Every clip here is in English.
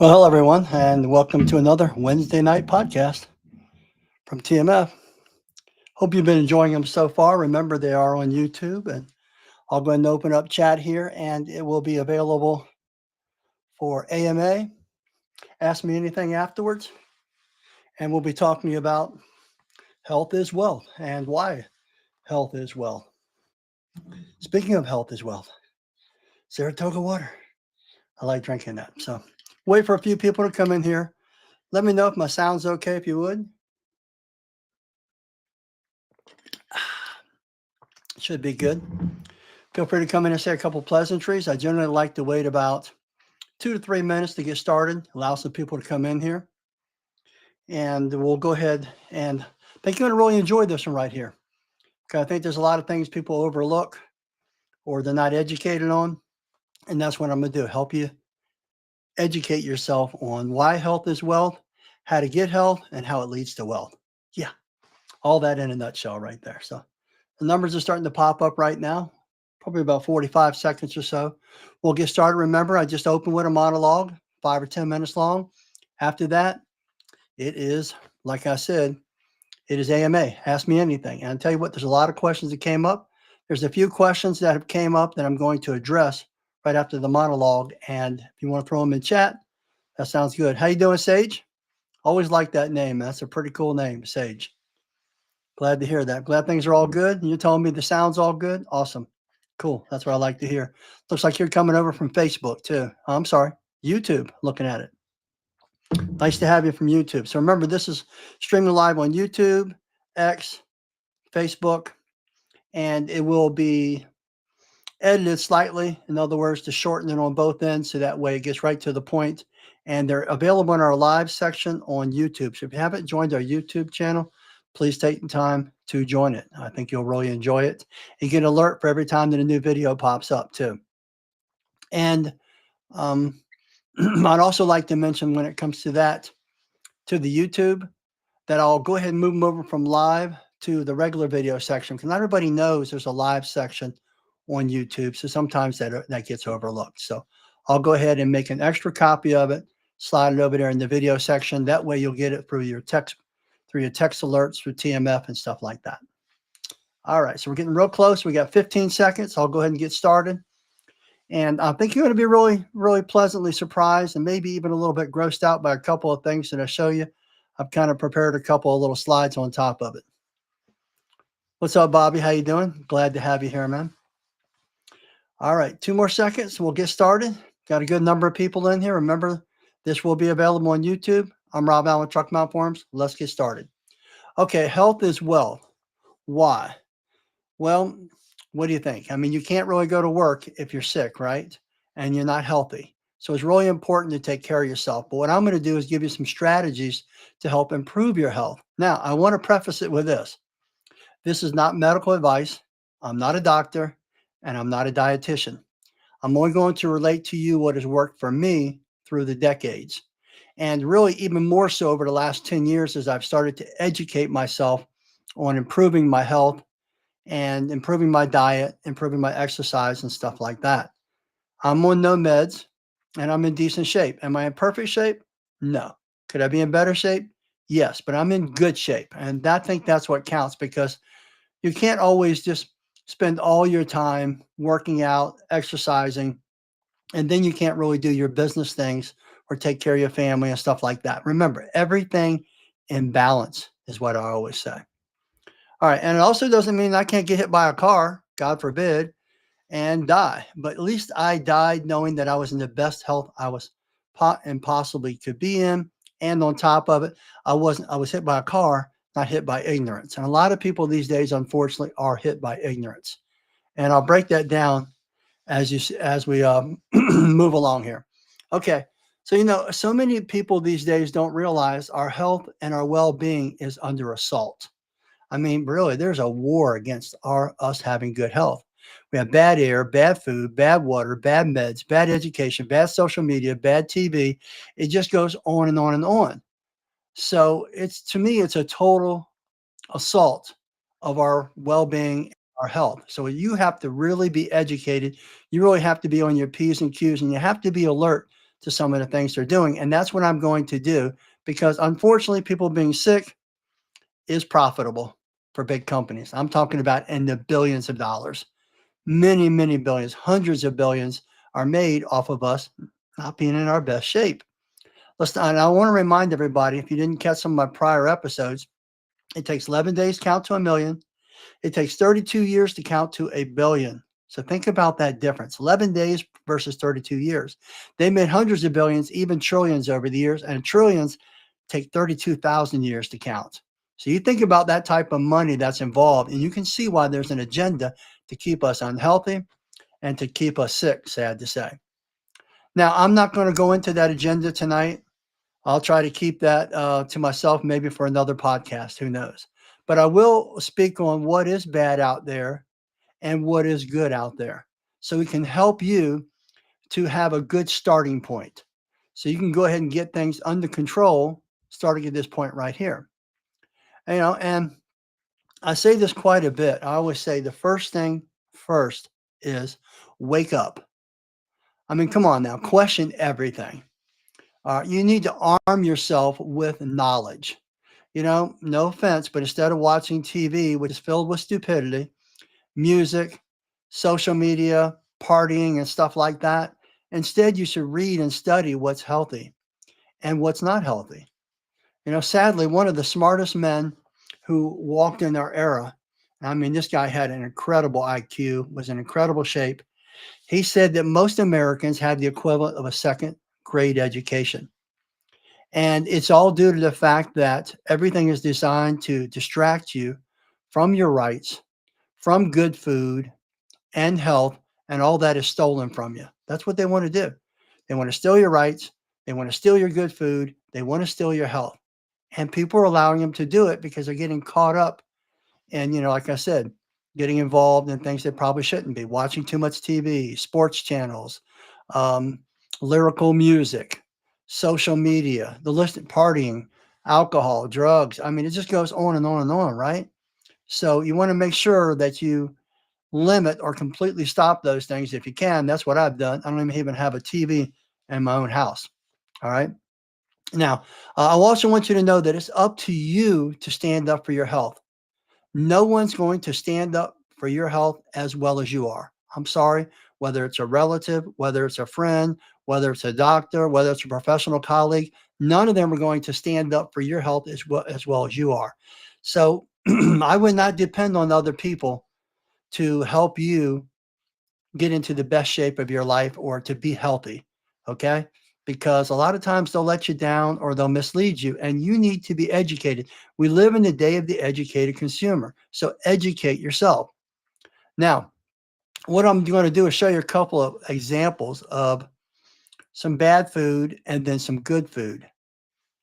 Well, hello, everyone, and welcome to another Wednesday night podcast from TMF. Hope you've been enjoying them so far. Remember, they are on YouTube, and I'll go ahead and open up chat here, and it will be available for AMA. Ask me anything afterwards, and we'll be talking about health is wealth and why health is wealth. Speaking of health is wealth, Saratoga water. I like drinking that. So, wait for a few people to come in here. Let me know if my sound's okay, if you would. Should be good. Feel free to come in and say a couple pleasantries. I generally like to wait about 2 to 3 minutes to get started, allow some people to come in here. And we'll go ahead and I think you're going to really enjoy this one right here. Okay, I think there's a lot of things people overlook or they're not educated on. And that's what I'm going to do, help you educate yourself on why health is wealth, how to get health, and how it leads to wealth. Yeah, all that in a nutshell right there. So the numbers are starting to pop up right now, probably about 45 seconds or so. We'll get started. Remember, I just opened with a monologue, 5 or 10 minutes long. After that, it is, like I said, it is AMA. Ask me anything. And I'll tell you what, there's a lot of questions that came up. There's a few questions that have came up that I'm going to address right after the monologue. And if you want to throw them in chat, that sounds good. How you doing, Sage? Always like that name. That's a pretty cool name, Sage. Glad to hear that. Glad things are all good. You're telling me the sound's all good? Awesome. Cool. That's what I like to hear. Looks like you're coming over from Facebook too. Oh, I'm sorry, YouTube, looking at it. Nice to have you from YouTube. So remember, this is streaming live on YouTube, X, Facebook, and it will be edited slightly. In other words, to shorten it on both ends so that way it gets right to the point. And they're available in our live section on YouTube. So if you haven't joined our YouTube channel, please take the time to join it. I think you'll really enjoy it. You get an alert for every time that a new video pops up too. And I'd also like to mention when it comes to that, to the YouTube, that I'll go ahead and move them over from live to the regular video section because not everybody knows there's a live section on YouTube. So sometimes that gets overlooked. So I'll go ahead and make an extra copy of it, slide it over there in the video section. That way you'll get it through your text alerts, through TMF and stuff like that. All right, so we're getting real close. We got 15 seconds. I'll go ahead and get started. And I think you're going to be really, really pleasantly surprised and maybe even a little bit grossed out by a couple of things that I show you. I've kind of prepared a couple of little slides on top of it. What's up, Bobby? How you doing? Glad to have you here, man. All right, 2 more seconds. We'll get started. Got a good number of people in here. Remember, this will be available on YouTube. I'm Rob Allen, Truck Mount Forums. Let's get started. Okay, health is wealth. Why? Well, what do you think? I mean, you can't really go to work if you're sick, right? And you're not healthy. So it's really important to take care of yourself. But what I'm going to do is give you some strategies to help improve your health. Now, I want to preface it with this. This is not medical advice. I'm not a doctor and I'm not a dietitian. I'm only going to relate to you what has worked for me through the decades. And really, even more so over the last 10 years as I've started to educate myself on improving my health and improving my diet, improving my exercise and stuff like that. I'm on no meds and I'm in decent shape. Am I in perfect shape? No. Could I be in better shape? Yes, but I'm in good shape. And I think that's what counts because you can't always just spend all your time working out, exercising, and then you can't really do your business things or take care of your family and stuff like that. Remember, everything in balance is what I always say. All right. And it also doesn't mean I can't get hit by a car, God forbid, and die. But at least I died knowing that I was in the best health I was and possibly could be in. And on top of it, I was hit by a car, not hit by ignorance. And a lot of people these days, unfortunately, are hit by ignorance. And I'll break that down as we move along here. Okay. So, so many people these days don't realize our health and our well-being is under assault. I mean, really, there's a war against us having good health. We have bad air, bad food, bad water, bad meds, bad education, bad social media, bad TV. It just goes on and on and on. So to me, it's a total assault of our well-being, our health. So you have to really be educated. You really have to be on your P's and Q's, and you have to be alert to some of the things they're doing. And that's what I'm going to do because unfortunately, people being sick is profitable for big companies. I'm talking about in the billions of dollars. Many, many billions, hundreds of billions are made off of us not being in our best shape. And I want to remind everybody, if you didn't catch some of my prior episodes, it takes 11 days to count to a million. It takes 32 years to count to a billion. So think about that difference, 11 days versus 32 years. They made hundreds of billions, even trillions over the years, and trillions take 32,000 years to count. So you think about that type of money that's involved, and you can see why there's an agenda to keep us unhealthy and to keep us sick, sad to say. Now, I'm not going to go into that agenda tonight. I'll try to keep that to myself, maybe for another podcast, who knows. But I will speak on what is bad out there and what is good out there, so we can help you to have a good starting point. So you can go ahead and get things under control starting at this point right here. And I say this quite a bit. I always say the first thing first is wake up. I mean, come on now, question everything. You need to arm yourself with knowledge. No offense, but instead of watching TV, which is filled with stupidity, music, social media, partying, and stuff like that, instead you should read and study what's healthy and what's not healthy. Sadly, one of the smartest men who walked in our era, I mean, this guy had an incredible IQ, was in incredible shape. He said that most Americans had the equivalent of a second grade education. And it's all due to the fact that everything is designed to distract you from your rights, from good food and health, and all that is stolen from you. That's what they want to do. They want to steal your rights. They want to steal your good food. They want to steal your health. And people are allowing them to do it because they're getting caught up and, like I said, getting involved in things they probably shouldn't be, watching too much TV, sports channels, lyrical music, social media, the list, partying, alcohol, drugs. I mean, it just goes on and on and on, right? So you want to make sure that you limit or completely stop those things if you can. That's what I've done. I don't even have a TV in my own house. All right. Now, I also want you to know that it's up to you to stand up for your health. No one's going to stand up for your health as well as you are. I'm sorry, whether it's a relative, whether it's a friend, whether it's a doctor, whether it's a professional colleague, none of them are going to stand up for your health as well as you are. So I would not depend on other people to help you get into the best shape of your life or to be healthy. Okay. Because a lot of times they'll let you down or they'll mislead you, and you need to be educated. We live in the day of the educated consumer. So educate yourself. Now, what I'm going to do is show you a couple of examples of some bad food and then some good food.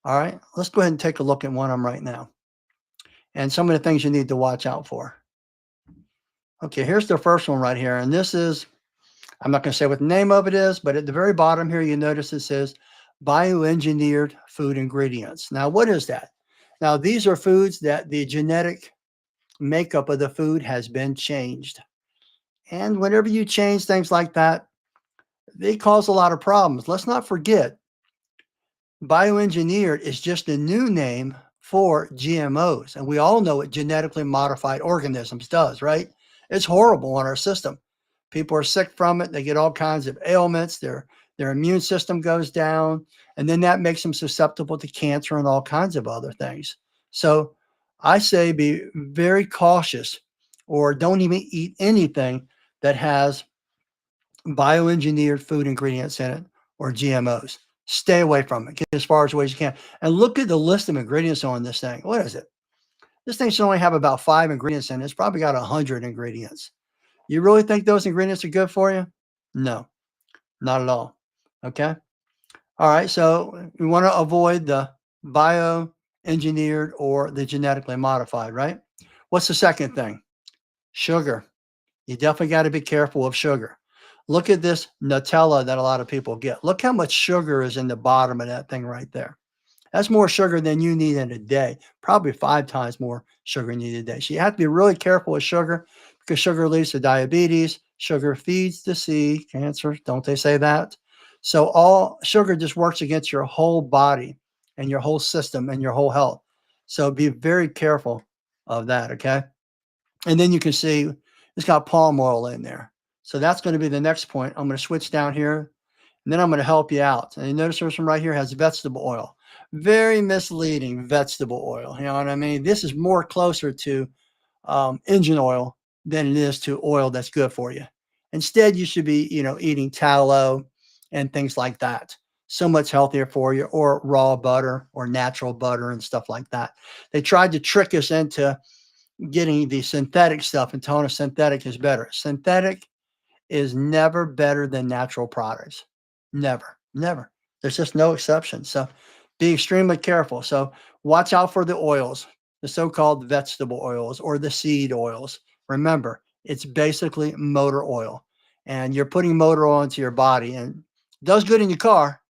All right. Let's go ahead and take a look at one of them right now. And some of the things you need to watch out for. Okay, here's the first one right here. And this is, I'm not going to say what the name of it is, but at the very bottom here, you notice it says bioengineered food ingredients. Now, what is that? Now, these are foods that the genetic makeup of the food has been changed. And whenever you change things like that, they cause a lot of problems. Let's not forget, bioengineered is just a new name for GMOs. And we all know what genetically modified organisms does, right? It's horrible on our system. People are sick from it. They get all kinds of ailments. Their immune system goes down, and then that makes them susceptible to cancer and all kinds of other things. So I say be very cautious, or don't even eat anything that has bioengineered food ingredients in it or GMOs. Stay away from it. Get as far away as you can. And look at the list of ingredients on this thing. What is it? This thing should only have about 5 ingredients in it. It's probably got 100 ingredients. You really think those ingredients are good for you? No, not at all. Okay. All right. So we want to avoid the bioengineered or the genetically modified, right? What's the second thing? Sugar. You definitely got to be careful of sugar. Look at this Nutella that a lot of people get. Look how much sugar is in the bottom of that thing right there. That's more sugar than you need in a day, probably 5 times more sugar than you need a day. So you have to be really careful with sugar, because sugar leads to diabetes. Sugar feeds the sea, cancer. Don't they say that? So all sugar just works against your whole body and your whole system and your whole health. So be very careful of that. Okay. And then you can see it's got palm oil in there. So that's going to be the next point. I'm going to switch down here and then I'm going to help you out. And you notice this one right here has vegetable oil. Very misleading vegetable oil. You know what I mean? This is more closer to engine oil than it is to oil that's good for you. Instead, you should be, eating tallow and things like that. So much healthier for you, or raw butter or natural butter and stuff like that. They tried to trick us into getting the synthetic stuff and telling us synthetic is better. Synthetic is never better than natural products. Never, never. There's just no exception. So be extremely careful. So watch out for the oils, the so-called vegetable oils or the seed oils. Remember, it's basically motor oil, and you're putting motor oil into your body, and it does good in your car,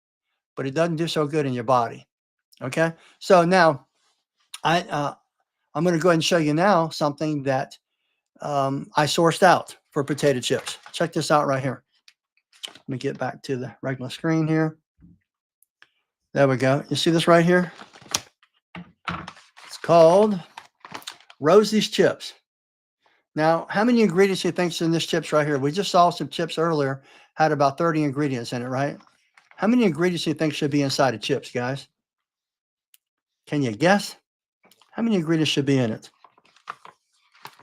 but it doesn't do so good in your body. Okay. So now I'm going to go ahead and show you now something that I sourced out for potato chips. Check this out right here. Let me get back to the regular screen here. There we go. You see this right here? It's called Rosie's Chips. Now, how many ingredients do you think's in this chips right here? We just saw some chips earlier, had about 30 ingredients in it, right? How many ingredients do you think should be inside of chips, guys? Can you guess? How many ingredients should be in it?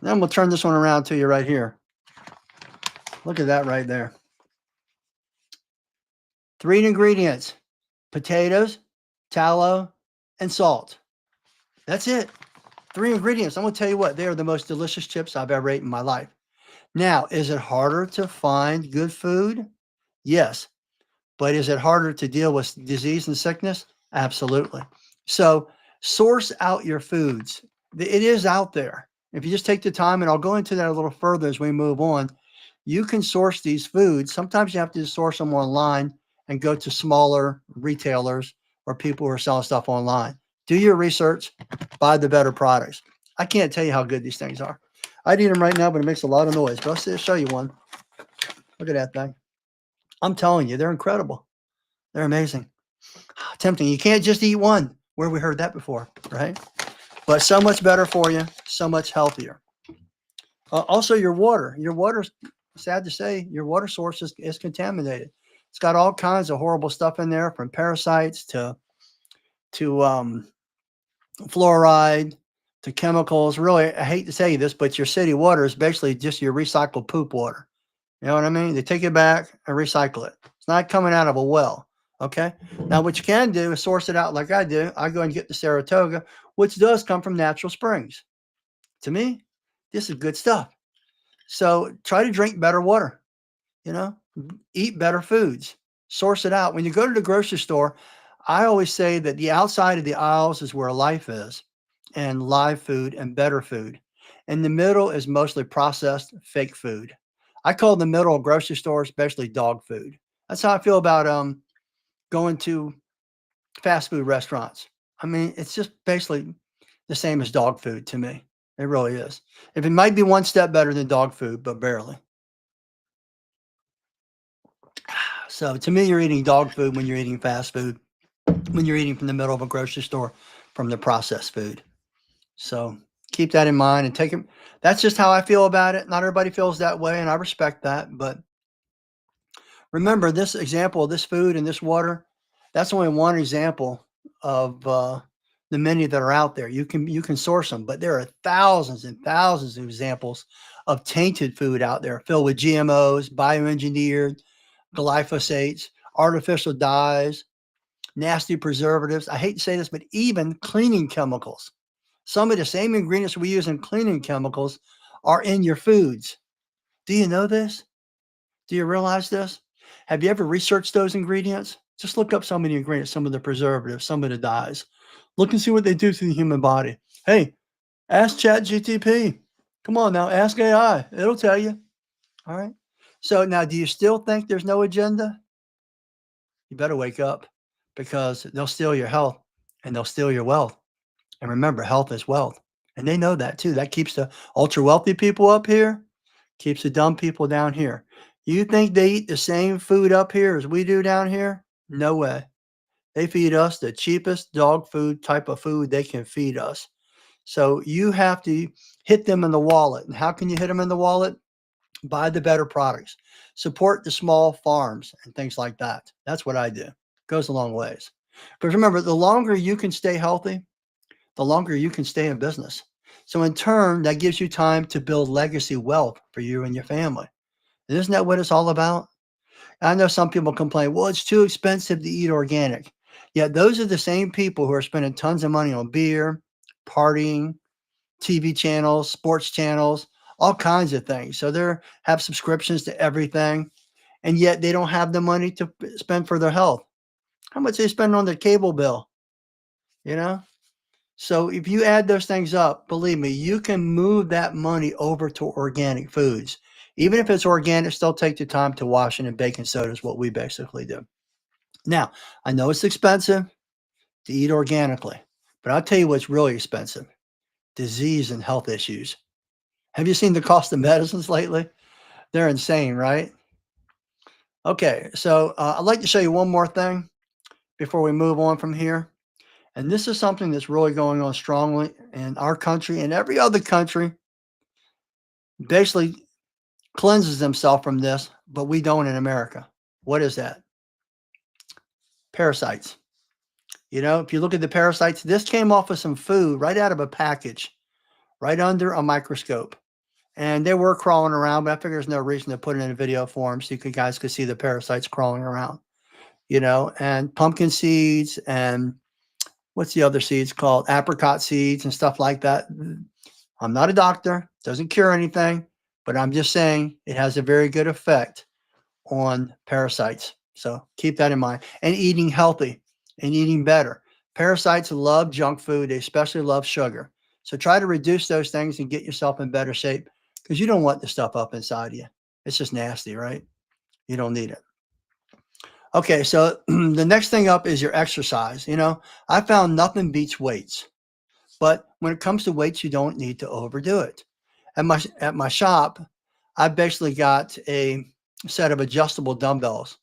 Then we'll turn this one around to you right here. Look at that right there. 3 ingredients: potatoes, tallow, and salt. That's it. 3 ingredients. I'm going to tell you what, they are the most delicious chips I've ever ate in my life. Now, is it harder to find good food? Yes. But is it harder to deal with disease and sickness? Absolutely. So source out your foods. It is out there. If you just take the time, and I'll go into that a little further as we move on, you can source these foods. Sometimes you have to source them online and go to smaller retailers or people who are selling stuff online. Do your research, buy the better products. I can't tell you how good these things are. I'd eat them right now, but it makes a lot of noise. But I'll show you one. Look at that thing. I'm telling you, they're incredible. They're amazing. Tempting. You can't just eat one. Where we heard that before, right? But so much better for you, so much healthier. Also, your water. Your water, sad to say, your water source is contaminated. It's got all kinds of horrible stuff in there, from parasites to fluoride to chemicals. Really, I hate to say this, but your city water is basically just your recycled poop water. You know what I mean? They take it back and recycle it. It's not coming out of a well. Okay. Now, what you can do is source it out like I do. I go and get the Saratoga, which does come from natural springs. To me, this is good stuff. So try to drink better water, eat better foods, source it out. When you go to the grocery store, I always say that the outside of the aisles is where life is, and live food and better food. In the middle is mostly processed fake food. I call the middle of grocery store, especially dog food. That's how I feel about going to fast food restaurants. I mean, it's just basically the same as dog food to me. It really is. If it might be one step better than dog food, but barely. So to me, you're eating dog food when you're eating fast food, when you're eating from the middle of a grocery store, from the processed food. So keep that in mind and take it. That's just how I feel about it. Not everybody feels that way, and I respect that. But remember, this example of this food and this water, that's only one example of the many that are out there. You can source them, but there are thousands and thousands of examples of tainted food out there filled with GMOs, bioengineered, glyphosates, artificial dyes, nasty preservatives. I hate to say this, but even cleaning chemicals. Some of the same ingredients we use in cleaning chemicals are in your foods. Do you know this? Do you realize this? Have you ever researched those ingredients? Just look up some of the ingredients, some of the preservatives, some of the dyes. Look and see what they do to the human body. Hey, ask ChatGPT. Come on now, ask AI. It'll tell you. All right. So now, do you still think there's no agenda? You better wake up, because they'll steal your health and they'll steal your wealth. And remember, health is wealth. And they know that too. That keeps the ultra wealthy people up here, keeps the dumb people down here. You think they eat the same food up here as we do down here? No way. They feed us the cheapest dog food type of food they can feed us. So you have to hit them in the wallet. And how can you hit them in the wallet? Buy the better products, support the small farms and things like that. That's what I do. Goes a long ways. But remember, the longer you can stay healthy, the longer you can stay in business. So in turn, that gives you time to build legacy wealth for you and your family. And isn't that what it's all about? I know some people complain, well, it's too expensive to eat organic. Yet those are the same people who are spending tons of money on beer, partying, TV channels, sports channels, all kinds of things. So they have subscriptions to everything, and yet they don't have the money to spend for their health. How much they spend on their cable bill, you know? So if you add those things up, believe me, you can move that money over to organic foods. Even if it's organic, still take the time to wash it and baking soda is what we basically do. Now, I know it's expensive to eat organically, but I'll tell you what's really expensive: disease and health issues. Have you seen the cost of medicines lately? They're insane, right? Okay, so I'd like to show you one more thing before we move on from here. And this is something that's really going on strongly in our country and every other country. Basically cleanses themselves from this, but we don't in America. What is that? Parasites. You know, if you look at the parasites, this came off of some food right out of a package, right under a microscope. And they were crawling around, but I figure there's no reason to put it in a video form so guys could see the parasites crawling around, you know, and pumpkin seeds and what's the other seeds called? Apricot seeds and stuff like that. I'm not a doctor, doesn't cure anything, but I'm just saying it has a very good effect on parasites. So keep that in mind. And eating healthy and eating better. Parasites love junk food. They especially love sugar. So try to reduce those things and get yourself in better shape because you don't want the stuff up inside you. It's just nasty, right? You don't need it. Okay, so the next thing up is your exercise. You know, I found nothing beats weights. But when it comes to weights, you don't need to overdo it. At my shop, I basically got a set of adjustable dumbbells,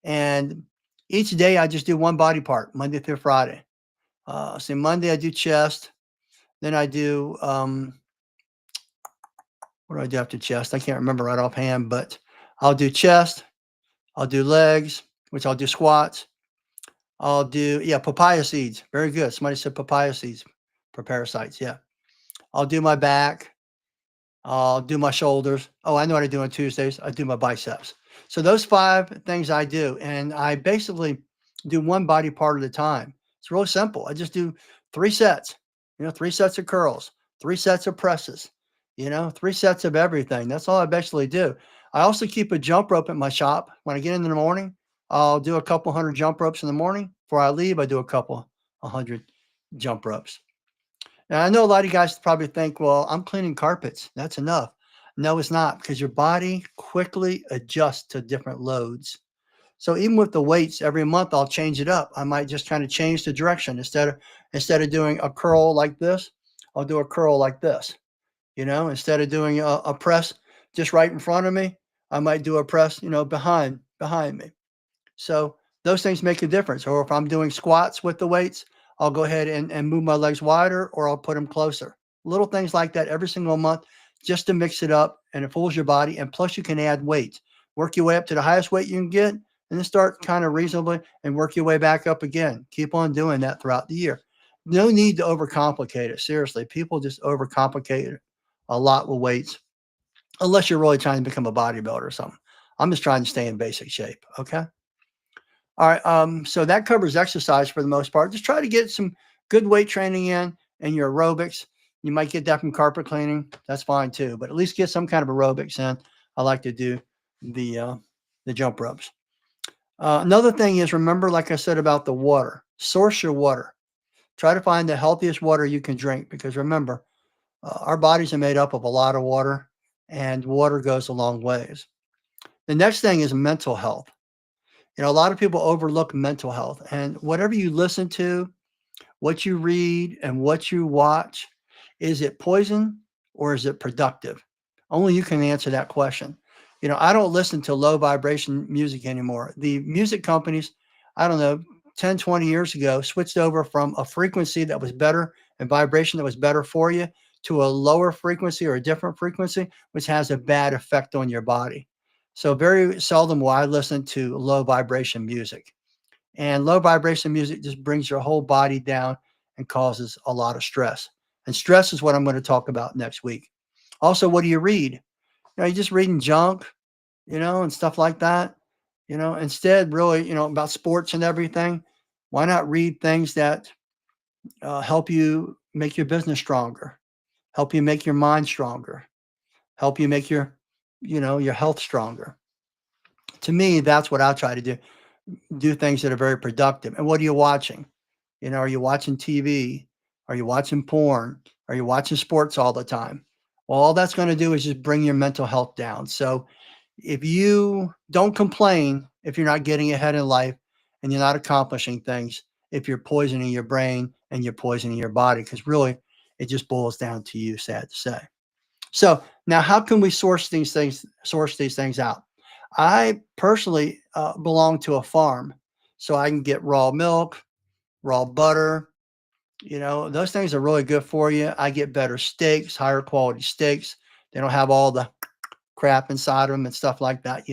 and each day I just do one body part, Monday through Friday. So Monday I do chest, then I do what do I do after chest? I can't remember right offhand, but I'll do chest, I'll do legs, which I'll do squats. I'll do papaya seeds. Very good. Somebody said papaya seeds for parasites. Yeah. I'll do my back. I'll do my shoulders. Oh, I know what I do on Tuesdays. I do my biceps. So those 5 things I do, and I basically do one body part at a time. It's really simple. I just do 3 sets, 3 sets of curls, 3 sets of presses, 3 sets of everything. That's all I basically do. I also keep a jump rope at my shop. When I get in the morning, I'll do a couple hundred jump ropes in the morning. Before I leave, I do a couple 100 jump ropes. Now, I know a lot of you guys probably think, well, I'm cleaning carpets. That's enough. No, it's not, because your body quickly adjusts to different loads. So even with the weights, every month I'll change it up. I might just kind of change the direction. Instead of doing a curl like this, I'll do a curl like this. Instead of doing a press just right in front of me, I might do a press, behind me. So those things make a difference. Or if I'm doing squats with the weights, I'll go ahead and move my legs wider, or I'll put them closer. Little things like that every single month just to mix it up, and it fools your body. And plus you can add weight. Work your way up to the highest weight you can get, and then start kind of reasonably and work your way back up again. Keep on doing that throughout the year. No need to overcomplicate it. Seriously, people just overcomplicate it a lot with weights, unless you're really trying to become a bodybuilder or something. I'm just trying to stay in basic shape. Okay. All right. So that covers exercise for the most part. Just try to get some good weight training in and your aerobics. You might get that from carpet cleaning. That's fine too, but at least get some kind of aerobics in. I like to do the jump ropes. Another thing is, remember, like I said about the water, source your water. Try to find the healthiest water you can drink, because remember, our bodies are made up of a lot of water, and water goes a long ways. The next thing is mental health. A lot of people overlook mental health, and whatever you listen to, what you read, and what you watch, is it poison or is it productive? Only you can answer that question. I don't listen to low vibration music anymore. The music companies, I don't know, 10, 20 years ago, switched over from a frequency that was better and vibration that was better for you to a lower frequency or a different frequency, which has a bad effect on your body. So very seldom will I listen to low vibration music. And low vibration music just brings your whole body down and causes a lot of stress. And stress is what I'm going to talk about next week. Also, what do you read? You're just reading junk, and stuff like that. Instead, really, about sports and everything. Why not read things that help you make your business stronger, help you make your mind stronger, help you make your health stronger? To me, that's what I try to do. Do things that are very productive. And what are you watching? Are you watching TV? Are you watching porn? Are you watching sports all the time? Well, all that's going to do is just bring your mental health down. So if you don't complain, if you're not getting ahead in life and you're not accomplishing things, if you're poisoning your brain and you're poisoning your body, because really it just boils down to you, sad to say. So now how can we source these things out? I personally belong to a farm, so I can get raw milk, raw butter. Those things are really good for you. I get better steaks, higher quality steaks. They don't have all the crap inside them and stuff like that.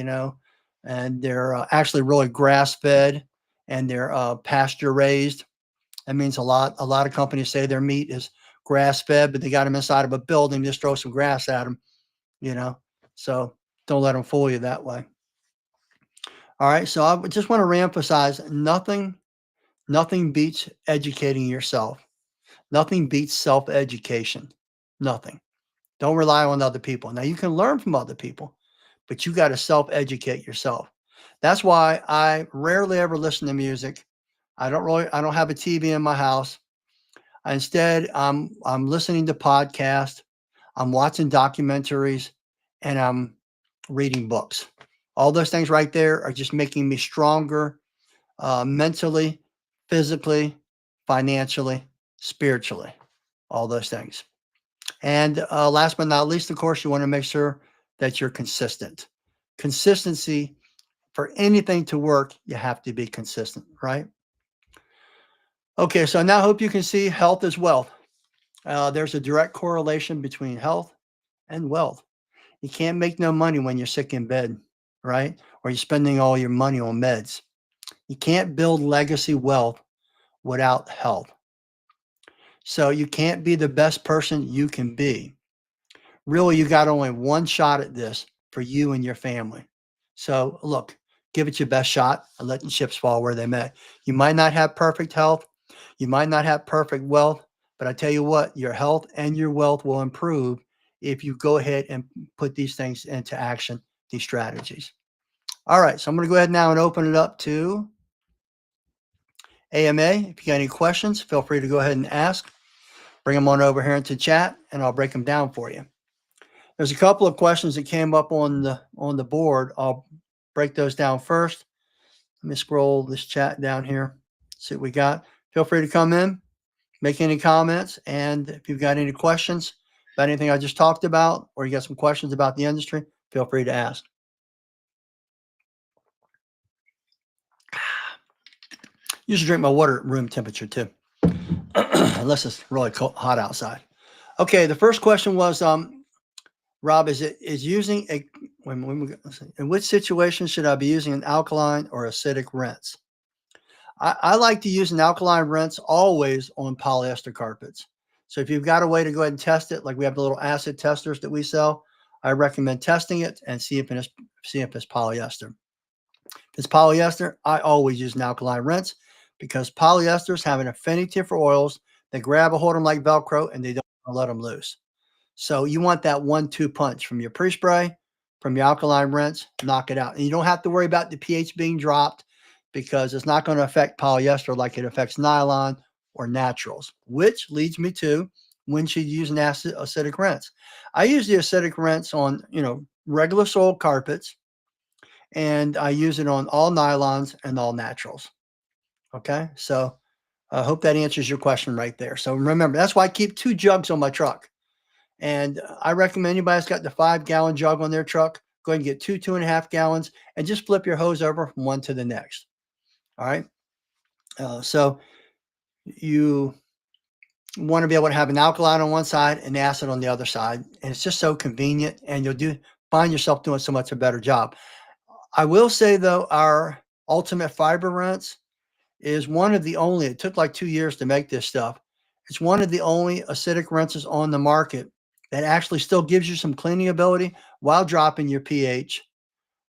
And they're actually really grass fed and they're pasture raised. That means a lot. A lot of companies say their meat is grass fed, but they got them inside of a building, just throw some grass at them, you know. So don't let them fool you that way. All right. So I just want to reemphasize nothing beats educating yourself. Nothing beats self-education. Nothing. Don't rely on other people. Now you can learn from other people, but you got to self-educate yourself. That's why I rarely ever listen to music. I don't have a TV in my house. Instead, I'm listening to podcasts, I'm watching documentaries, and I'm reading books. All those things right there are just making me stronger mentally, physically, financially, spiritually, all those things. And last but not least, of course, you want to make sure that you're consistent. Consistency for anything to work, you have to be consistent, right? Okay, so now I hope you can see health is wealth. There's a direct correlation between health and wealth. You can't make no money when you're sick in bed, right? Or you're spending all your money on meds. You can't build legacy wealth without health. So you can't be the best person you can be. Really, you got only one shot at this for you and your family. So look, give it your best shot and let the chips fall where they may. You might not have perfect health. You might not have perfect wealth, but I tell you what, your health and your wealth will improve if you go ahead and put these things into action, these strategies. All right, so I'm going to go ahead now and open it up to AMA. If you got any questions, feel free to go ahead and ask. Bring them on over here into chat, and I'll break them down for you. There's a couple of questions that came up on the board. I'll break those down first. Let me scroll this chat down here, see what we got. Feel free to come in, make any comments, and if you've got any questions about anything I just talked about, or you got some questions about the industry, feel free to ask. Usually drink my water at room temperature too, unless it's really cold, hot outside. Okay, the first question was, Rob, is using a in which situation should I be using an alkaline or acidic rinse? I like to use an alkaline rinse always on polyester carpets. So if you've got a way to go ahead and test it, like we have the little acid testers that we sell, I recommend testing it and see if it's polyester. If it's polyester, I always use an alkaline rinse because polyesters have an affinity for oils. They grab a hold of them like Velcro and they don't let them loose. So you want that 1-2 punch from your pre-spray, from your alkaline rinse, knock it out. And you don't have to worry about the pH being dropped because it's not going to affect polyester like it affects nylon or naturals, which leads me to when should you use an acidic rinse. I use the acidic rinse on, regular soil carpets, and I use it on all nylons and all naturals. Okay, so I hope that answers your question right there. So remember, that's why I keep 2 jugs on my truck. And I recommend anybody that's got the 5-gallon jug on their truck, Go ahead and get 2.5 gallons, and just flip your hose over from one to the next. All right. So you want to be able to have an alkaline on one side and acid on the other side. And it's just so convenient, and you'll find yourself doing so much a better job. I will say though, our Ultimate Fiber Rinse is one of the only, it took like 2 years to make this stuff. It's one of the only acidic rinses on the market that actually still gives you some cleaning ability while dropping your pH,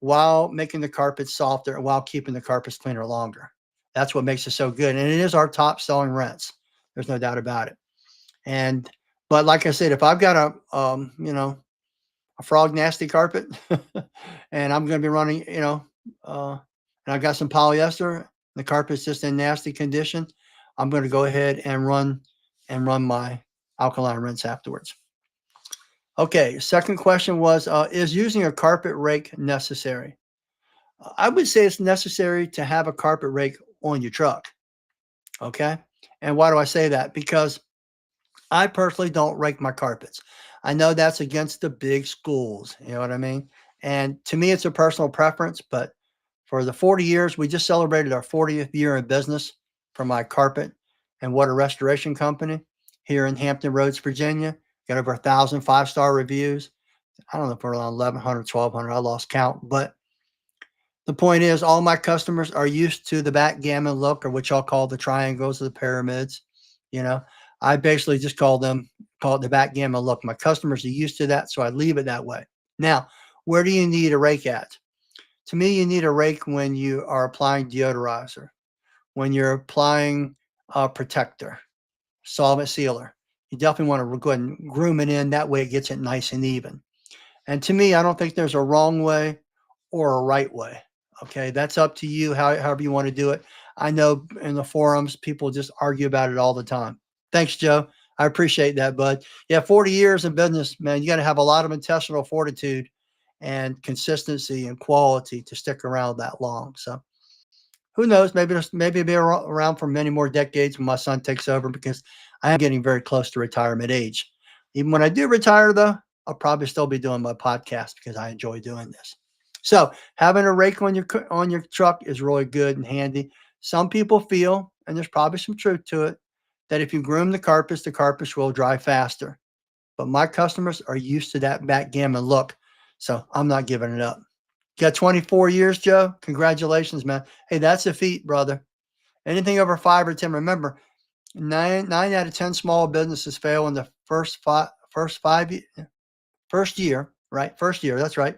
while making the carpets softer, and while keeping the carpets cleaner longer. That's what makes it so good. And it is our top selling rinse. There's no doubt about it. But like I said, if I've got a frog nasty carpet and I'm going to be running, and I've got some polyester, the carpet's just in nasty condition, I'm going to go ahead and run my alkaline rinse afterwards. Okay, second question was, is using a carpet rake necessary? I would say it's necessary to have a carpet rake on your truck. Okay, and why do I say that? Because I personally don't rake my carpets. I know that's against the big schools, you know what I mean? And to me, it's a personal preference, but for the 40 years, we just celebrated our 40th year in business for my carpet and water restoration company here in Hampton Roads, Virginia. Got over 1,000 5-star reviews. I don't know if we're around 1,100, 1,200. I lost count. But the point is, all my customers are used to the backgammon look, or what y'all call the triangles or the pyramids. You know, I basically just call it the backgammon look. My customers are used to that, so I leave it that way. Now, where do you need a rake at? To me, you need a rake when you are applying deodorizer, when you're applying a protector, solvent sealer. You definitely want to go ahead and groom it in. That way it gets it nice and even. And to me, I don't think there's a wrong way or a right way. Okay, that's up to you, however you want to do it. I know in the forums, people just argue about it all the time. Thanks, Joe. I appreciate that, bud. Yeah, 40 years in business, man, you got to have a lot of intestinal fortitude and consistency and quality to stick around that long. So who knows? Maybe it'll be around for many more decades when my son takes over, because I am getting very close to retirement age. Even when I do retire, though, I'll probably still be doing my podcast because I enjoy doing this. So having a rake on your truck is really good and handy. Some people feel, and there's probably some truth to it, that if you groom the carpets will dry faster. But my customers are used to that backgammon look, so I'm not giving it up. You got 24 years, Joe? Congratulations, man. Hey, that's a feat, brother. Anything over 5 or 10, remember, nine out of 10 small businesses fail in the first year, right? First year, that's right.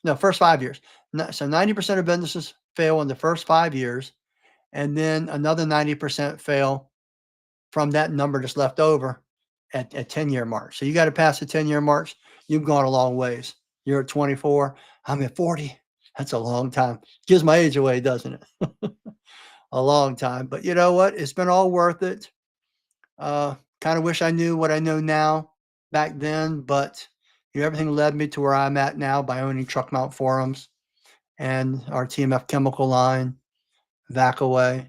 No, first 5 years. So 90% of businesses fail in the first 5 years, and then another 90% fail from that number just left over at 10-year mark. So you got to pass the 10-year marks. You've gone a long ways. You're at 24. I'm at 40. That's a long time. Gives my age away, doesn't it? A long time. But you know what? It's been all worth it. Kind of wish I knew what I know now back then, but everything led me to where I'm at now by owning Truck Mount Forums and our TMF chemical line, VacAway,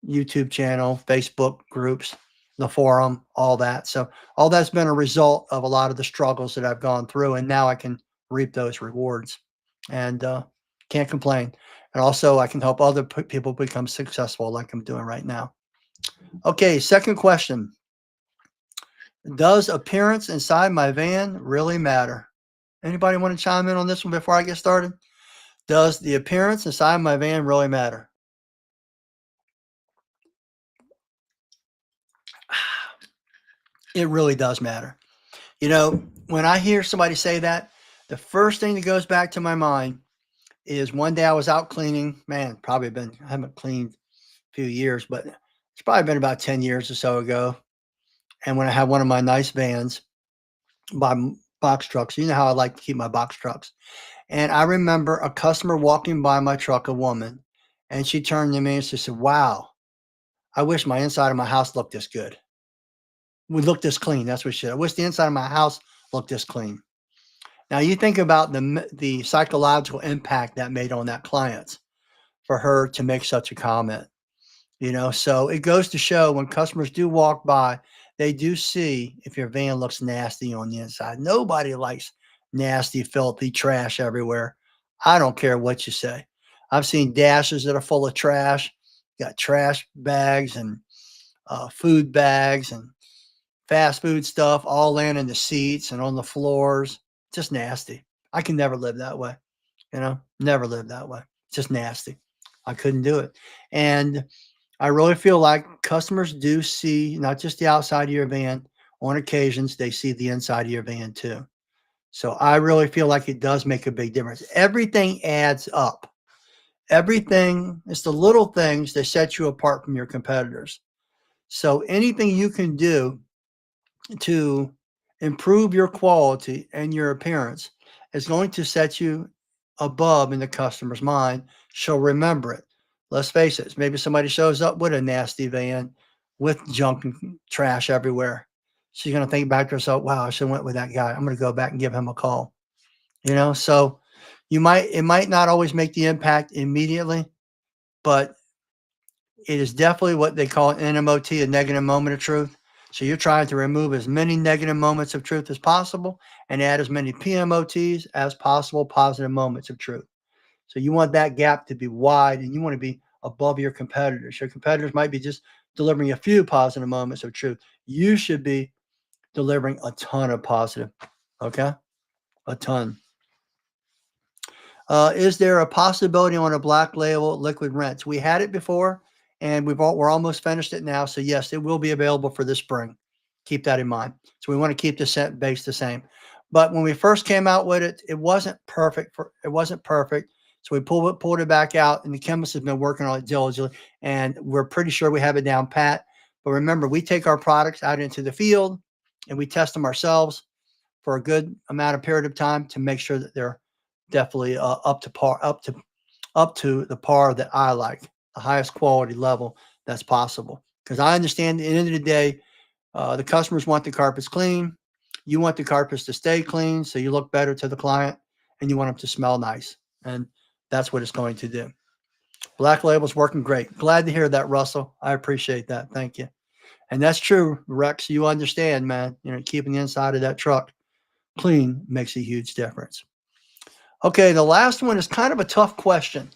YouTube channel, Facebook groups, the forum, all that. So all that's been a result of a lot of the struggles that I've gone through, and now I can reap those rewards, and can't complain. And also I can help other people become successful like I'm doing right now. Okay, second question. Does appearance inside my van really matter? Anybody want to chime in on this one before I get started? Does the appearance inside my van really matter? It really does matter. You know, when I hear somebody say that, the first thing that goes back to my mind is one day I was out cleaning. Man, I haven't cleaned a few years, but it's probably been about 10 years or so ago. And when I had one of my nice vans, by box trucks, you know how I like to keep my box trucks. And I remember a customer walking by my truck, a woman, and she turned to me and she said, "Wow, I wish my inside of my house looked this good. Would look this clean." That's what she said. "I wish the inside of my house looked this clean." Now you think about the psychological impact that made on that client for her to make such a comment. So it goes to show when customers do walk by, they do see if your van looks nasty on the inside. Nobody likes nasty, filthy trash everywhere. I don't care what you say. I've seen dashes that are full of trash, got trash bags and food bags and fast food stuff all laying in the seats and on the floors. Just nasty. I can never live that way. Never live that way. Just nasty. I couldn't do it. And I really feel like customers do see not just the outside of your van. On occasions, they see the inside of your van too. So I really feel like it does make a big difference. Everything adds up. Everything is the little things that set you apart from your competitors. So anything you can do to improve your quality and your appearance is going to set you above in the customer's mind. She'll remember it. Let's face it, maybe somebody shows up with a nasty van with junk and trash everywhere. She's going to think back to herself, wow, I should have went with that guy. I'm going to go back and give him a call. So it might not always make the impact immediately, but it is definitely what they call an NMOT, a negative moment of truth. So you're trying to remove as many negative moments of truth as possible and add as many PMOTs as possible, positive moments of truth. So you want that gap to be wide and you want to be above your competitors. Your competitors might be just delivering a few positive moments of truth. You should be delivering a ton of positive. Okay? A ton. Is there a possibility on a Black Label liquid rinse? We had it before and we're almost finished it now. So yes, it will be available for this spring. Keep that in mind. So we want to keep the scent base the same. But when we first came out with it, it wasn't perfect. So we pulled it back out, and the chemist has been working on it diligently, and we're pretty sure we have it down pat. But remember, we take our products out into the field and we test them ourselves for a good amount of period of time to make sure that they're definitely up to par, up to the par that I like, the highest quality level that's possible. Because I understand at the end of the day, the customers want the carpets clean. You want the carpets to stay clean so you look better to the client, and you want them to smell nice. And that's what it's going to do. Black Label's working great. Glad to hear that, Russell. I appreciate that. Thank you. And that's true, Rex. You understand, man. Keeping the inside of that truck clean makes a huge difference. Okay, the last one is kind of a tough question.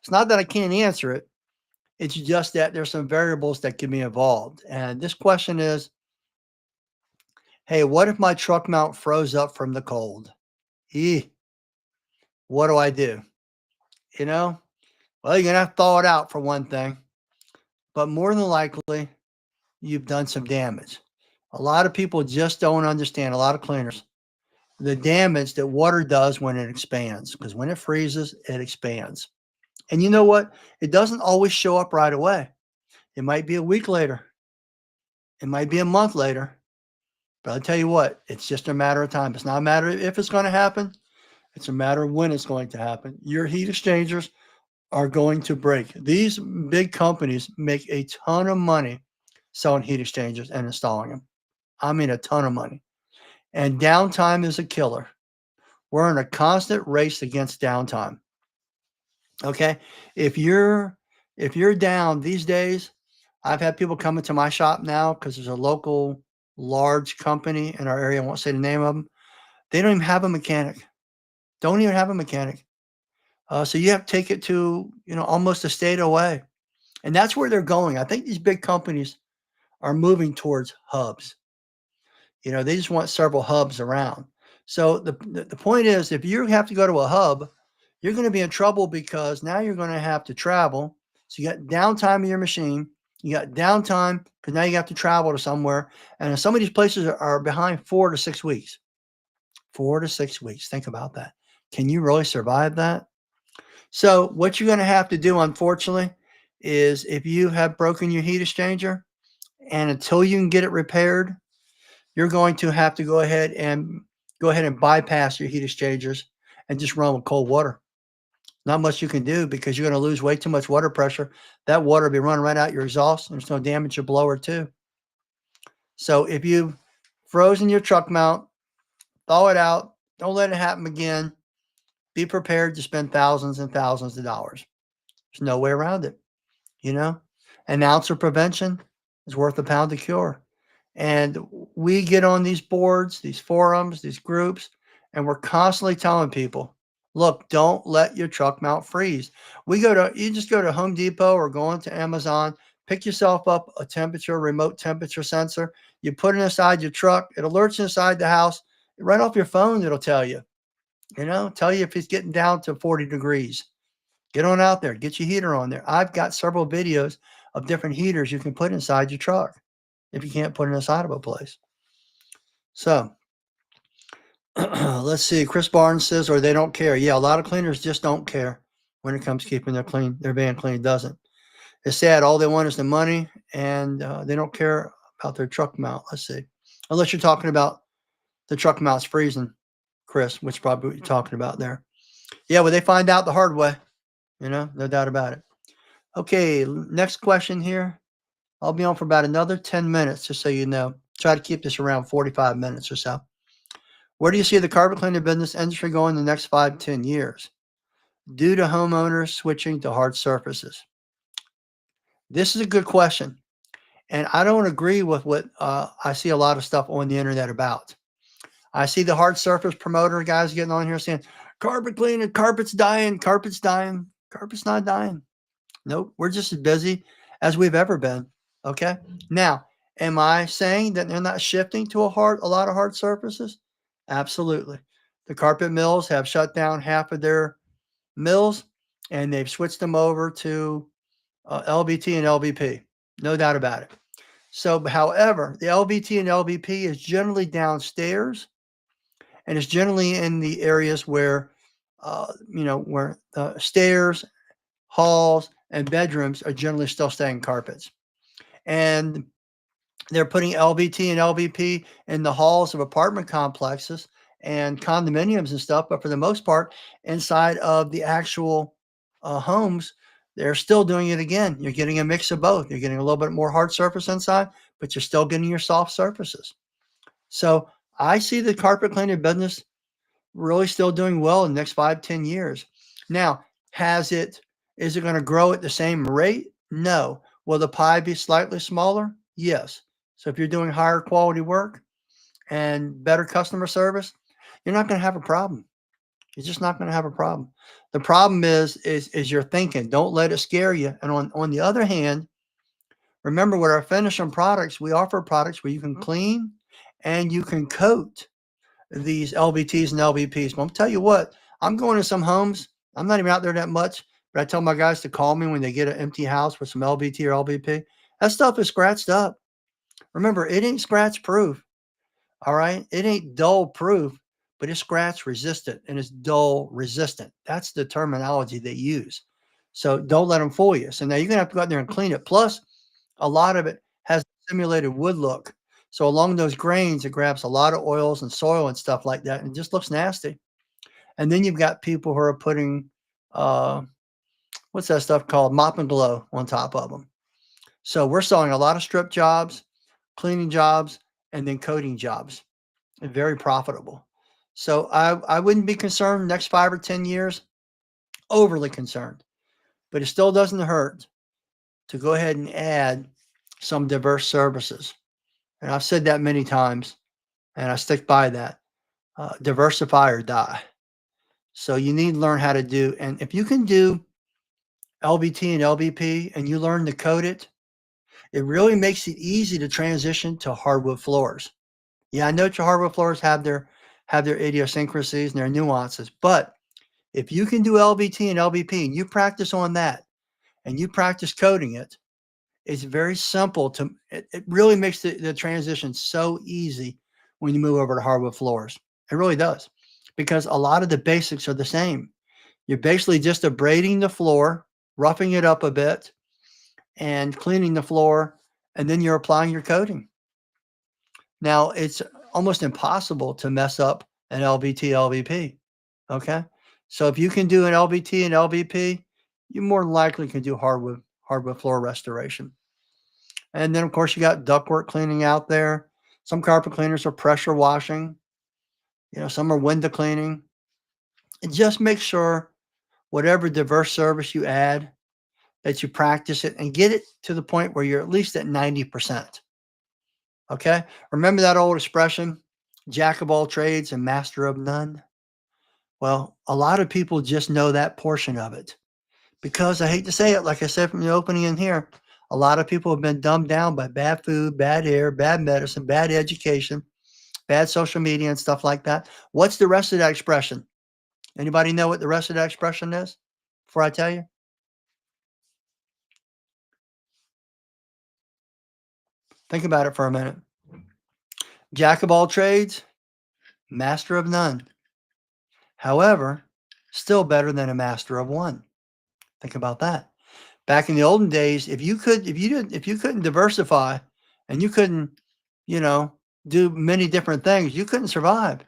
It's not that I can't answer it. It's just that there's some variables that can be involved. And this question is, hey, what if my truck mount froze up from the cold? What do I do? Well, you're going to have to thaw it out for one thing. But more than likely, you've done some damage. A lot of people just don't understand, a lot of cleaners, the damage that water does when it expands. Because when it freezes, it expands. And you know what? It doesn't always show up right away. It might be a week later. It might be a month later. But I'll tell you what, it's just a matter of time. It's not a matter of if it's going to happen. It's a matter of when it's going to happen. Your heat exchangers are going to break. These big companies make a ton of money selling heat exchangers and installing them. I mean, a ton of money. And downtime is a killer. We're in a constant race against downtime. Okay. If you're down these days, I've had people come into my shop now because there's a local large company in our area. I won't say the name of them. They don't even have a mechanic. Don't even have a mechanic. So you have to take it to, almost a state away. And that's where they're going. I think these big companies are moving towards hubs. They just want several hubs around. So the point is, if you have to go to a hub, you're going to be in trouble because now you're going to have to travel. So you got downtime in your machine. You got downtime because now you have to travel to somewhere. And some of these places are behind 4 to 6 weeks. 4 to 6 weeks. Think about that. Can you really survive that? So what you're going to have to do, unfortunately, is if you have broken your heat exchanger and until you can get it repaired, you're going to have to go ahead and bypass your heat exchangers and just run with cold water. Not much you can do because you're going to lose way too much water pressure. That water will be running right out your exhaust, and it's going to damage your blower too. So if you've frozen your truck mount, thaw it out. Don't let it happen again. Be prepared to spend thousands and thousands of dollars. There's no way around it. An ounce of prevention is worth a pound of cure. And we get on these boards, these forums, these groups, And we're constantly telling people, look, don't let your truck mount freeze. You just go to Home Depot or go into Amazon, pick yourself up a remote temperature sensor. You put it inside your truck. It alerts inside the house. Right off your phone, it'll tell you, tell you if it's getting down to 40 degrees. Get on out there, get your heater on there. I've got several videos of different heaters you can put inside your truck if you can't put it inside of a place. So let's see. Chris Barnes says, or they don't care. Yeah, a lot of cleaners just don't care when it comes to keeping their van clean. Doesn't. It's sad. All they want is the money, and they don't care about their truck mount. Let's see. Unless you're talking about the truck mount's freezing, Chris, which is probably what you're talking about there. Yeah, well, they find out the hard way. No doubt about it. Okay, next question here. I'll be on for about another 10 minutes, just so you know. Try to keep this around 45 minutes or so. Where do you see the carpet cleaning business industry going in the next 5-10 years? Due to homeowners switching to hard surfaces? This is a good question. And I don't agree with what I see a lot of stuff on the internet about. I see the hard surface promoter guys getting on here saying, carpet cleaning, carpet's dying, carpet's dying. Carpet's not dying. Nope. We're just as busy as we've ever been. Okay. Now, am I saying that they're not shifting to a lot of hard surfaces? Absolutely. The carpet mills have shut down half of their mills and they've switched them over to LVT and LVP. No doubt about it. So, however, the LVT and LVP is generally downstairs and it's generally in the areas where, where stairs, halls, and bedrooms are generally still staying carpets. And they're putting LVT and LVP in the halls of apartment complexes and condominiums and stuff. But for the most part, inside of the actual homes, they're still doing it again. You're getting a mix of both. You're getting a little bit more hard surface inside, but you're still getting your soft surfaces. So I see the carpet cleaning business really still doing well in the next 5-10 years. Now, is it going to grow at the same rate? No. Will the pie be slightly smaller? Yes. So if you're doing higher quality work and better customer service, you're not going to have a problem. You're just not going to have a problem. The problem is your thinking. Don't let it scare you. And on the other hand, remember with our finishing products, we offer products where you can clean and you can coat these LVTs and LVPs. But I'll tell you what, I'm going to some homes. I'm not even out there that much, but I tell my guys to call me when they get an empty house with some LVT or LVP. That stuff is scratched up. Remember, it ain't scratch proof. All right. It ain't dull proof, but it's scratch resistant and it's dull resistant. That's the terminology they use. So don't let them fool you. So now you're going to have to go out there and clean it. Plus, a lot of it has simulated wood look. So along those grains, it grabs a lot of oils and soil and stuff like that. And it just looks nasty. And then you've got people who are putting, what's that stuff called? Mop and glow on top of them. So we're selling a lot of strip jobs, cleaning jobs, and then coating jobs. And very profitable. So I wouldn't be concerned next 5 or 10 years, overly concerned. But it still doesn't hurt to go ahead and add some diverse services. And I've said that many times, and I stick by that. Diversify or die. So you need to learn how to do, and if you can do LVT and LVP and you learn to code it, it really makes it easy to transition to hardwood floors. Yeah, I know your hardwood floors have their idiosyncrasies and their nuances, but if you can do LVT and LVP and you practice on that and you practice coding it, it's very simple it really makes the transition so easy when you move over to hardwood floors. It really does, because a lot of the basics are the same. You're basically just abrading the floor, roughing it up a bit, and cleaning the floor, and then you're applying your coating. Now, it's almost impossible to mess up an LVT, LVP, okay? So if you can do an LVT and LVP, you more than likely can do hardwood floor restoration. And then, of course, you got ductwork cleaning out there. Some carpet cleaners are pressure washing. Some are window cleaning. And just make sure whatever diverse service you add, that you practice it and get it to the point where you're at least at 90%. Okay? Remember that old expression, Jack of all trades and master of none. Well, a lot of people just know that portion of it because I hate to say it, like I said from the opening in here, a lot of people have been dumbed down by bad food, bad air, bad medicine, bad education, bad social media and stuff like that. What's the rest of that expression? Anybody know what the rest of that expression is before I tell you? Think about it for a minute. Jack of all trades, master of none. However, still better than a master of one. Think about that. Back in the olden days, if you couldn't diversify and you couldn't, you know, do many different things, you couldn't survive.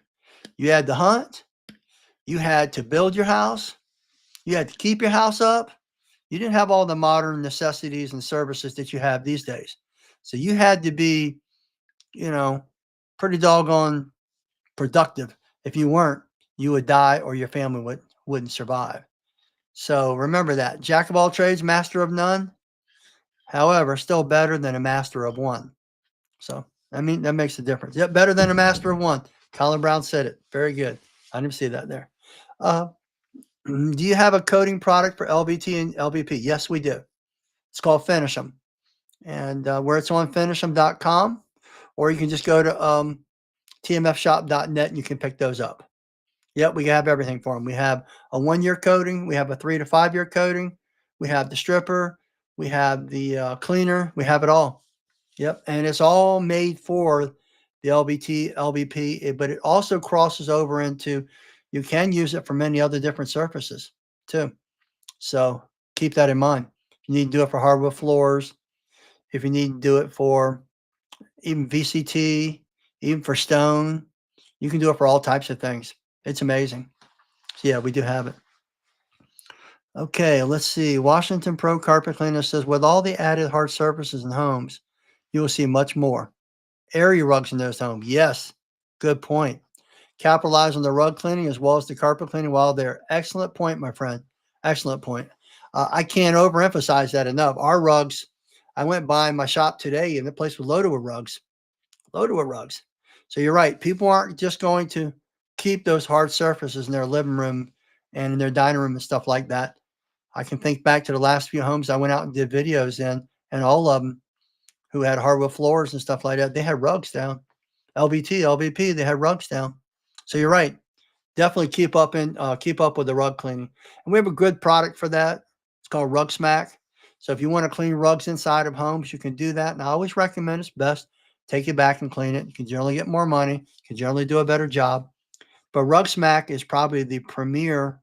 You had to hunt, you had to build your house, you had to keep your house up. You didn't have all the modern necessities and services that you have these days. So you had to be, you know, pretty doggone productive. If you weren't, you would die or your family wouldn't survive. So remember that. Jack of all trades, master of none. However, still better than a master of one. So I mean that makes a difference. Yep, better than a master of one. Colin Brown said it. Very good. I didn't see that there. Do you have a coating product for LVT and LVP? Yes, we do. It's called Finish 'em. And where it's on finish'em.com, or you can just go to tmfshop.net and you can pick those up. Yep, we have everything for them. We have a 1-year coating, we have a 3 to 5-year coating, we have the stripper, we have the cleaner, we have it all. Yep, and it's all made for the LVT, LVP, but it also crosses over into you can use it for many other different surfaces too. So keep that in mind. You need to do it for hardwood floors. If you need to do it for even VCT, even for stone, you can do it for all types of things. It's amazing. So yeah, we do have it. Okay, let's see. Washington Pro Carpet Cleaner says, with all the added hard surfaces in homes, you will see much more. Area rugs in those homes. Yes, good point. Capitalize on the rug cleaning as well as the carpet cleaning while there. Excellent point, my friend. Excellent point. I can't overemphasize that enough. Our rugs, I went by my shop today and the place was loaded with rugs. Loaded with rugs. So you're right. People aren't just going to keep those hard surfaces in their living room and in their dining room and stuff like that. I can think back to the last few homes I went out and did videos in, and all of them who had hardwood floors and stuff like that, they had rugs down. LVT, LVP, they had rugs down. So you're right. Definitely keep up with the rug cleaning. And we have a good product for that. It's called Rug Smack. So if you want to clean rugs inside of homes, you can do that. And I always recommend it's best take it back and clean it. You can generally get more money. You can generally do a better job. But Rug Smack is probably the premier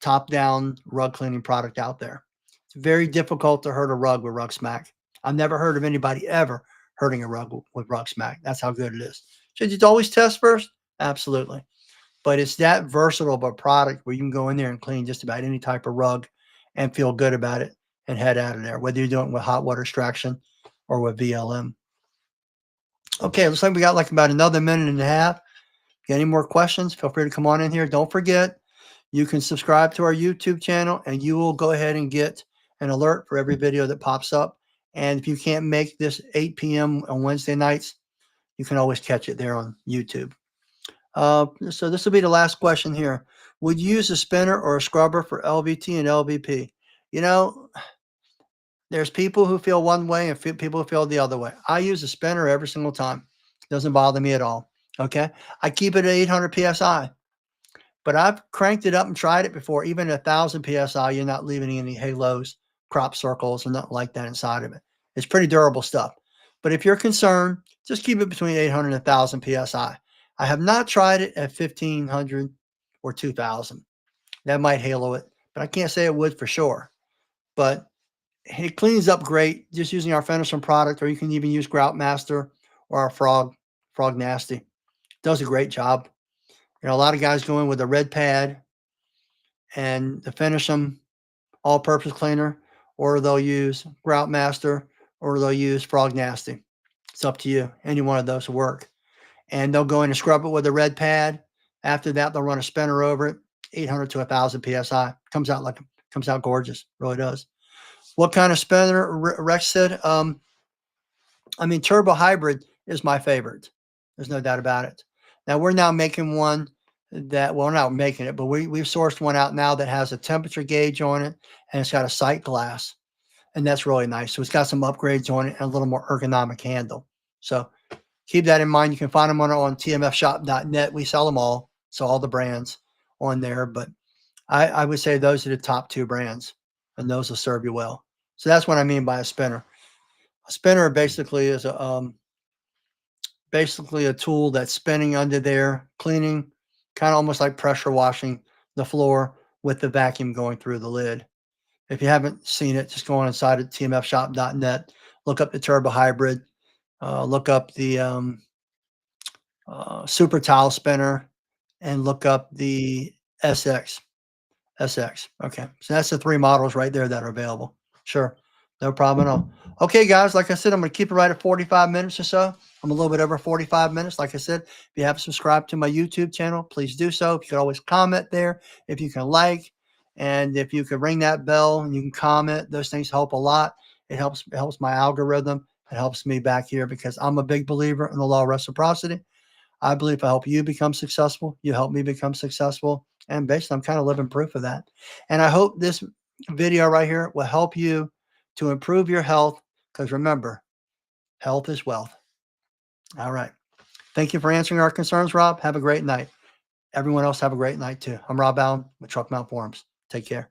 top-down rug cleaning product out there. It's very difficult to hurt a rug with Rug Smack. I've never heard of anybody ever hurting a rug with Rug Smack. That's how good it is. Should you always test first? Absolutely. But it's that versatile of a product where you can go in there and clean just about any type of rug and feel good about it and head out of there, whether you're doing it with hot water extraction or with VLM. Okay, looks like we got like about another minute and a half. Got any more questions? Feel free to come on in here. Don't forget, you can subscribe to our YouTube channel and you will go ahead and get an alert for every video that pops up. And if you can't make this 8 p.m. on Wednesday nights, you can always catch it there on YouTube. So this will be the last question here. Would you use a spinner or a scrubber for LVT and LVP? You know, there's people who feel one way and people who feel the other way. I use a spinner every single time. Doesn't bother me at all. Okay. I keep it at 800 PSI, but I've cranked it up and tried it before. Even at 1,000 PSI, you're not leaving any halos, crop circles, or nothing like that inside of it. It's pretty durable stuff. But if you're concerned, just keep it between 800 and 1,000 PSI. I have not tried it at 1,500 or 2,000. That might halo it, but I can't say it would for sure. But it cleans up great just using our Finish 'em product, or you can even use Grout Master or our Frog Nasty. It does a great job. You know, a lot of guys go in with a red pad and the Finish 'em all-purpose cleaner, or they'll use Grout Master, or they'll use Frog Nasty. It's up to you. Any one of those will work. And they'll go in and scrub it with a red pad. After that, they'll run a spinner over it, 800 to 1,000 PSI. Comes out gorgeous. Really does. What kind of spinner? Rex said. I mean, turbo hybrid is my favorite. There's no doubt about it. Now we're now making one that, well, we're not making it, but we've sourced one out now that has a temperature gauge on it, and it's got a sight glass, and that's really nice. So it's got some upgrades on it and a little more ergonomic handle. So keep that in mind. You can find them on tmfshop.net. We sell them all, so all the brands on there. But I would say those are the top two brands, and those will serve you well. So that's what I mean by a spinner. A spinner basically is basically a tool that's spinning under there, cleaning, kind of almost like pressure washing the floor with the vacuum going through the lid. If you haven't seen it, just go on inside at tmfshop.net, look up the Turbo Hybrid, look up the Super Tile Spinner, and look up the SX. SX. Okay. So that's the three models right there that are available. Sure. No problem at all. Okay, guys. Like I said, I'm going to keep it right at 45 minutes or so. I'm a little bit over 45 minutes. Like I said, if you haven't subscribed to my YouTube channel, please do so. You can always comment there. If you can like, and if you can ring that bell and you can comment, those things help a lot. It helps my algorithm. It helps me back here because I'm a big believer in the law of reciprocity. I believe if I help you become successful, you help me become successful. And basically, I'm kind of living proof of that. And I hope this video right here will help you to improve your health, because remember, health is wealth. All right. Thank you for answering our concerns, Rob. Have a great night. Everyone else have a great night too. I'm Rob Allen with Truck Mount Forums. Take care.